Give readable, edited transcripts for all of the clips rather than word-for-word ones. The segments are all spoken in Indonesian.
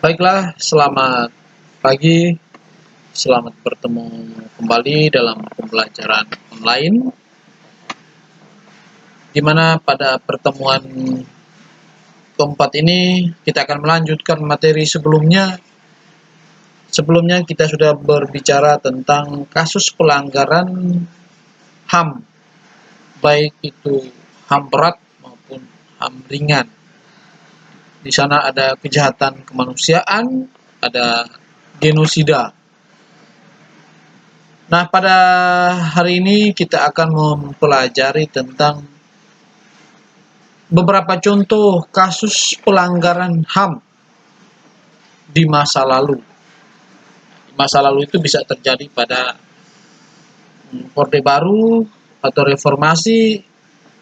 Baiklah, selamat pagi, selamat bertemu kembali dalam pembelajaran online, di mana pada pertemuan keempat ini kita akan melanjutkan materi sebelumnya. Sebelumnya kita sudah berbicara tentang kasus pelanggaran HAM, baik itu HAM berat maupun HAM ringan. Di sana ada kejahatan kemanusiaan, ada genosida. Nah, pada hari ini kita akan mempelajari tentang beberapa contoh kasus pelanggaran HAM di masa lalu. Masa lalu itu bisa terjadi pada Orde Baru atau reformasi,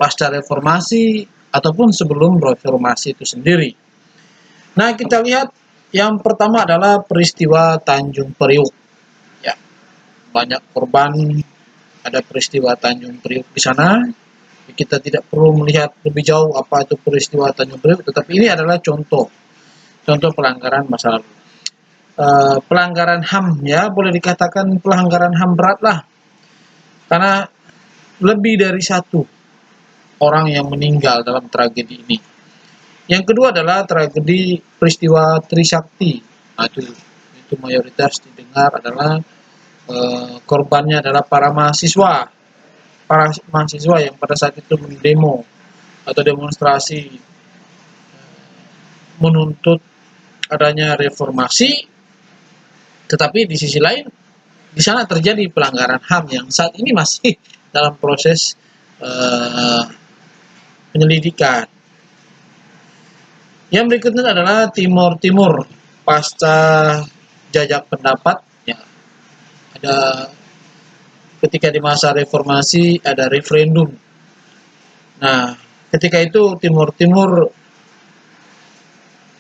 pasca reformasi, ataupun sebelum reformasi itu sendiri. Nah, kita lihat yang pertama adalah peristiwa Tanjung Priuk. Ya, banyak korban, ada peristiwa Tanjung Priuk di sana. Kita tidak perlu melihat lebih jauh apa itu peristiwa Tanjung Priuk, tetapi ini adalah contoh pelanggaran masa lalu. Pelanggaran HAM, ya boleh dikatakan pelanggaran HAM berat lah, karena lebih dari satu orang yang meninggal dalam tragedi ini. Yang kedua adalah tragedi peristiwa Trisakti. Nah, itu mayoritas didengar adalah korbannya adalah para mahasiswa yang pada saat itu mendemo atau demonstrasi menuntut adanya reformasi, tetapi di sisi lain di sana terjadi pelanggaran HAM yang saat ini masih dalam proses penyelidikan. Yang berikutnya adalah Timur Timur pasca jajak pendapat. Ya, ada ketika di masa reformasi ada referendum. Nah, ketika itu Timur Timur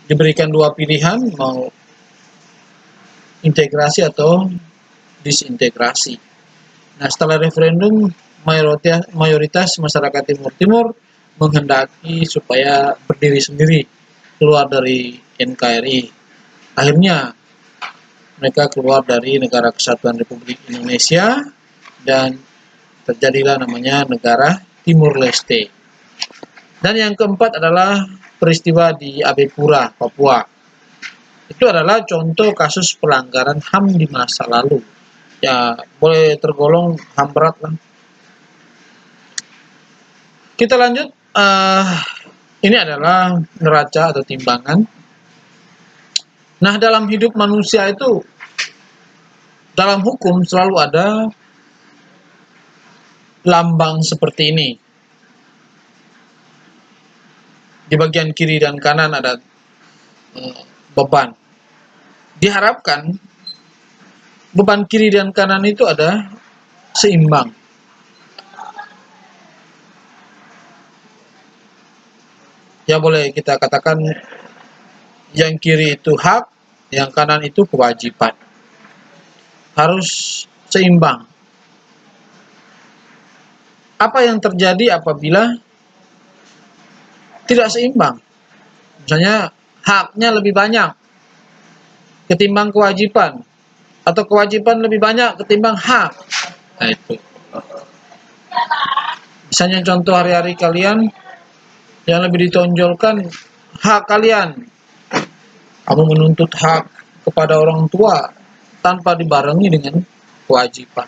diberikan dua pilihan, mau integrasi atau disintegrasi. Nah, setelah referendum mayoritas masyarakat Timur Timur menghendaki supaya berdiri sendiri, keluar dari NKRI. Akhirnya mereka keluar dari Negara Kesatuan Republik Indonesia dan terjadilah namanya negara Timur Leste. Dan yang keempat adalah peristiwa di Abepura, Papua. Itu adalah contoh kasus pelanggaran HAM di masa lalu. Ya, boleh tergolong HAM berat lah. Kita lanjut. Ini adalah neraca atau timbangan. Nah, dalam hidup manusia itu, dalam hukum selalu ada lambang seperti ini. Di bagian kiri dan kanan ada beban. Diharapkan beban kiri dan kanan itu ada seimbang. Ya, boleh kita katakan yang kiri itu hak, yang kanan itu kewajiban. Harus seimbang. Apa yang terjadi apabila tidak seimbang? Misalnya haknya lebih banyak ketimbang kewajiban, atau kewajiban lebih banyak ketimbang hak. Nah, itu. Misalnya contoh hari-hari kalian yang lebih ditonjolkan hak kalian. Kamu menuntut hak kepada orang tua tanpa dibarengi dengan kewajiban.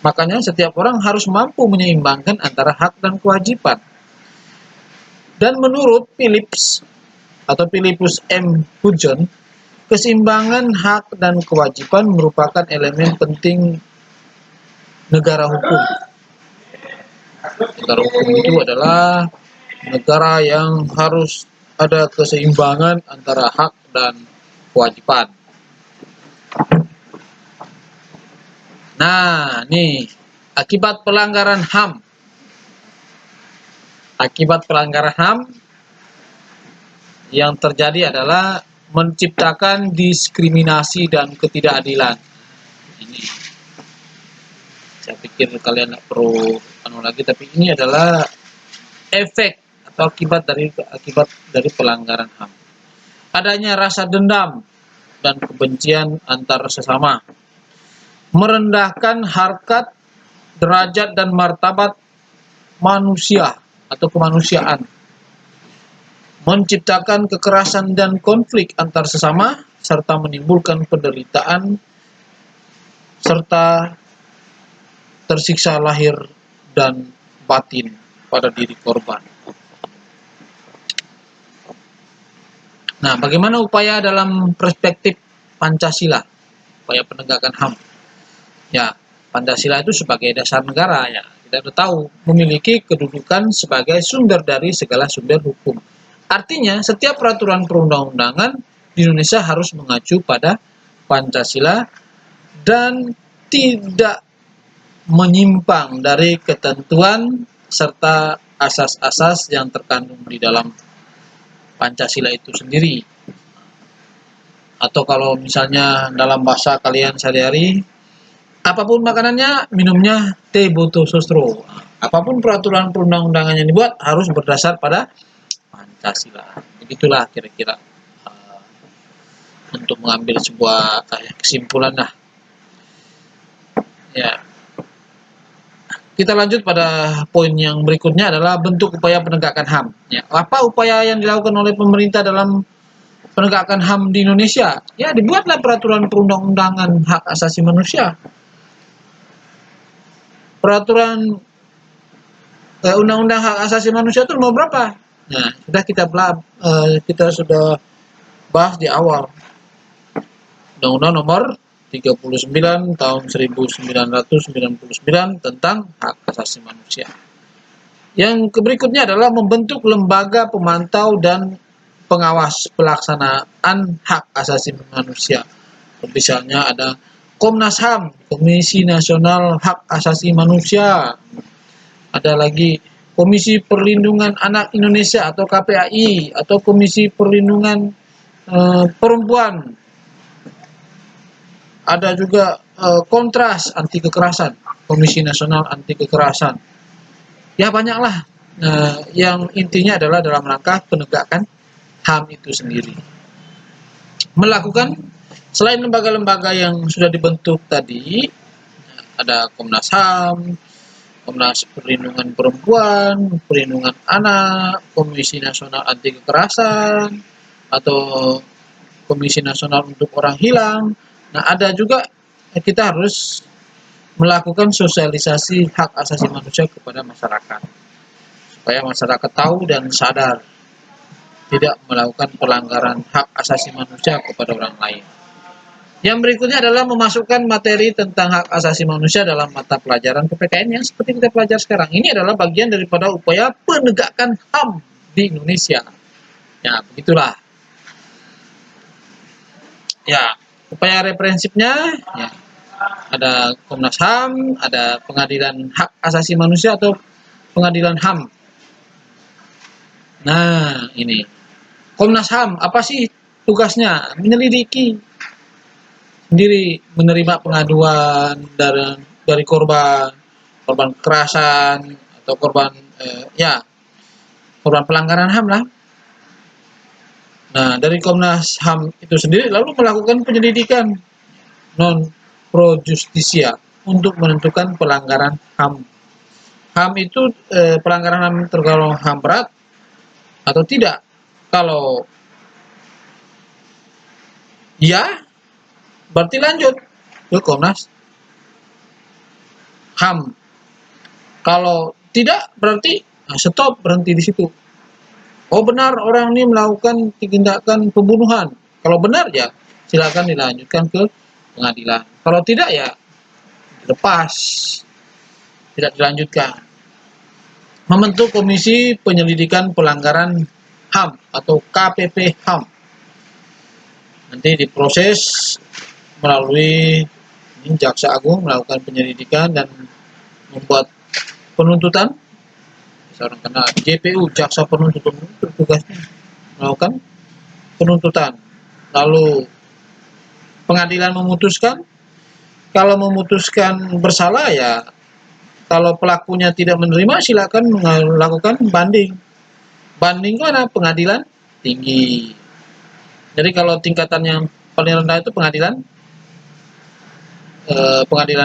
Makanya setiap orang harus mampu menyeimbangkan antara hak dan kewajiban. Dan menurut Phillips atau Philippus M. Hudson, keseimbangan hak dan kewajiban merupakan elemen penting negara hukum. Negara hukum itu adalah negara yang harus ada keseimbangan antara hak dan kewajiban. Nah, nih akibat pelanggaran HAM. Akibat pelanggaran HAM yang terjadi adalah menciptakan diskriminasi dan ketidakadilan. Ini saya pikir kalian tidak perlu lagi, tapi ini adalah efek atau akibat dari pelanggaran HAM. adanya rasa dendam dan kebencian antar sesama, merendahkan harkat, derajat, dan martabat manusia atau kemanusiaan, menciptakan kekerasan dan konflik antar sesama, serta menimbulkan penderitaan serta tersiksa lahir dan batin pada diri korban. Nah, bagaimana upaya dalam perspektif Pancasila, upaya penegakan HAM? Ya, Pancasila itu sebagai dasar negara, ya, kita tahu memiliki kedudukan sebagai sumber dari segala sumber hukum. Artinya, setiap peraturan perundang-undangan di Indonesia harus mengacu pada Pancasila dan tidak menyimpang dari ketentuan serta asas-asas yang terkandung di dalam Pancasila itu sendiri. Atau kalau misalnya dalam bahasa kalian sehari-hari, apapun makanannya, minumnya teh botol sosro. Apapun peraturan perundang-undangan yang dibuat harus berdasar pada Pancasila. Begitulah kira-kira untuk mengambil sebuah kesimpulan lah. Ya. Kita lanjut pada poin yang berikutnya adalah bentuk upaya penegakan HAM. Ya, apa upaya yang dilakukan oleh pemerintah dalam penegakan HAM di Indonesia? Ya, dibuatlah peraturan perundang-undangan hak asasi manusia. Peraturan undang-undang hak asasi manusia itu nomor berapa? Nah, kita sudah bahas di awal. Undang-undang nomor 39 tahun 1999 tentang hak asasi manusia. Yang berikutnya adalah membentuk lembaga pemantau dan pengawas pelaksanaan hak asasi manusia. Misalnya ada Komnas HAM, Komisi Nasional Hak Asasi Manusia. Ada lagi Komisi Perlindungan Anak Indonesia atau KPAI, atau Komisi Perlindungan Perempuan. Ada juga Kontras Anti Kekerasan, Komisi Nasional Anti Kekerasan. Ya banyaklah, yang intinya adalah dalam rangka penegakan HAM itu sendiri. Melakukan, selain lembaga-lembaga yang sudah dibentuk tadi, ada Komnas HAM, Komnas Perlindungan Perempuan, Perlindungan Anak, Komisi Nasional Anti Kekerasan, atau Komisi Nasional untuk Orang Hilang. Nah, ada juga kita harus melakukan sosialisasi hak asasi manusia kepada masyarakat, supaya masyarakat tahu dan sadar tidak melakukan pelanggaran hak asasi manusia kepada orang lain. Yang berikutnya adalah memasukkan materi tentang hak asasi manusia dalam mata pelajaran PPKN yang seperti kita pelajari sekarang. Ini adalah bagian daripada upaya penegakan HAM di Indonesia. Ya, begitulah. Ya, upaya reprensifnya, ya, ada Komnas HAM, ada Pengadilan Hak Asasi Manusia atau Pengadilan HAM. Nah, ini Komnas HAM, apa sih tugasnya? Menyelidiki sendiri, menerima pengaduan dari korban kekerasan atau korban korban pelanggaran HAM lah. Nah, dari Komnas HAM itu sendiri lalu melakukan penyelidikan non pro justisia untuk menentukan pelanggaran HAM. HAM itu pelanggaran HAM tergolong HAM berat atau tidak. Kalau ya, berarti lanjut ke Komnas HAM. Kalau tidak, berarti stop, berhenti di situ. Oh benar, orang ini melakukan tindakan pembunuhan. Kalau benar ya silakan dilanjutkan ke pengadilan. Kalau tidak ya lepas, tidak dilanjutkan. Membentuk Komisi Penyelidikan Pelanggaran HAM atau KPP HAM. Nanti diproses melalui Jaksa Agung melakukan penyelidikan dan membuat penuntutan. Seorang kena JPU, Jaksa Penuntut Umum, tugasnya melakukan penuntutan. Lalu pengadilan memutuskan. Kalau memutuskan bersalah ya, kalau pelakunya tidak menerima silakan melakukan banding. Banding ke mana? Pengadilan tinggi. Jadi kalau tingkatan yang paling rendah itu pengadilan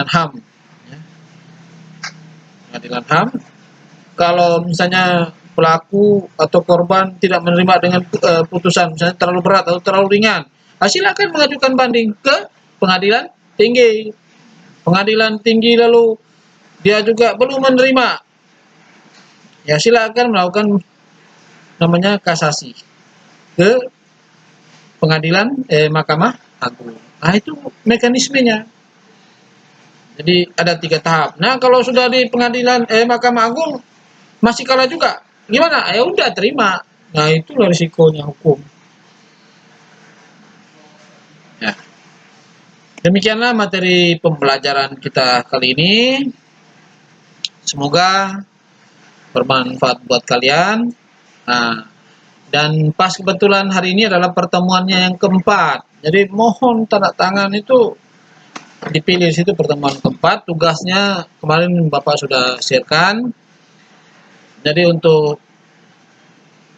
HAM, ya. Pengadilan HAM. Kalau misalnya pelaku atau korban tidak menerima dengan putusan, misalnya terlalu berat atau terlalu ringan, silakan mengajukan banding ke pengadilan tinggi. Pengadilan tinggi lalu dia juga belum menerima, ya silakan melakukan namanya kasasi ke Mahkamah Agung. Nah itu mekanismenya. Jadi ada 3 tahap. Nah kalau sudah di Mahkamah Agung masih kalah juga, gimana? Ya udah terima. Nah itulah risikonya hukum. Ya. Demikianlah materi pembelajaran kita kali ini. Semoga bermanfaat buat kalian. Nah, dan pas kebetulan hari ini adalah pertemuannya yang keempat. Jadi mohon tanda tangan itu dipilih situ pertemuan keempat. Tugasnya kemarin Bapak sudah sharekan. Jadi untuk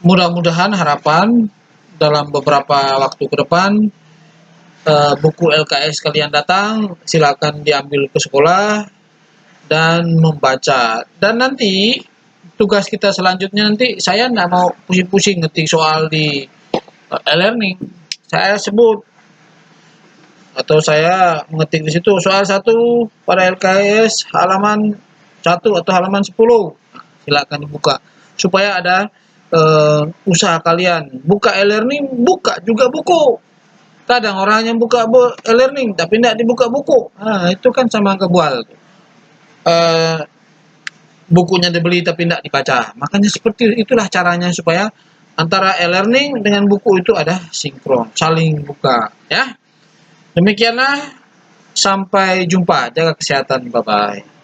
mudah-mudahan harapan dalam beberapa waktu ke depan buku LKS kalian datang, silakan diambil ke sekolah dan membaca. Dan nanti tugas kita selanjutnya nanti saya nggak mau pusing-pusing ngetik soal di e-learning. Saya sebut atau saya mengetik di situ soal 1 pada LKS halaman 1 atau halaman 10. Silakan dibuka supaya ada usaha kalian. Buka e-learning, buka juga buku. Kadang orang yang buka e-learning tapi tidak dibuka buku. Nah, itu kan sama kebual. Bukunya dibeli tapi tidak dibaca. Makanya seperti itulah caranya supaya antara e-learning dengan buku itu ada sinkron, saling buka, ya. Demikianlah, sampai jumpa. Jaga kesehatan. Bye-bye.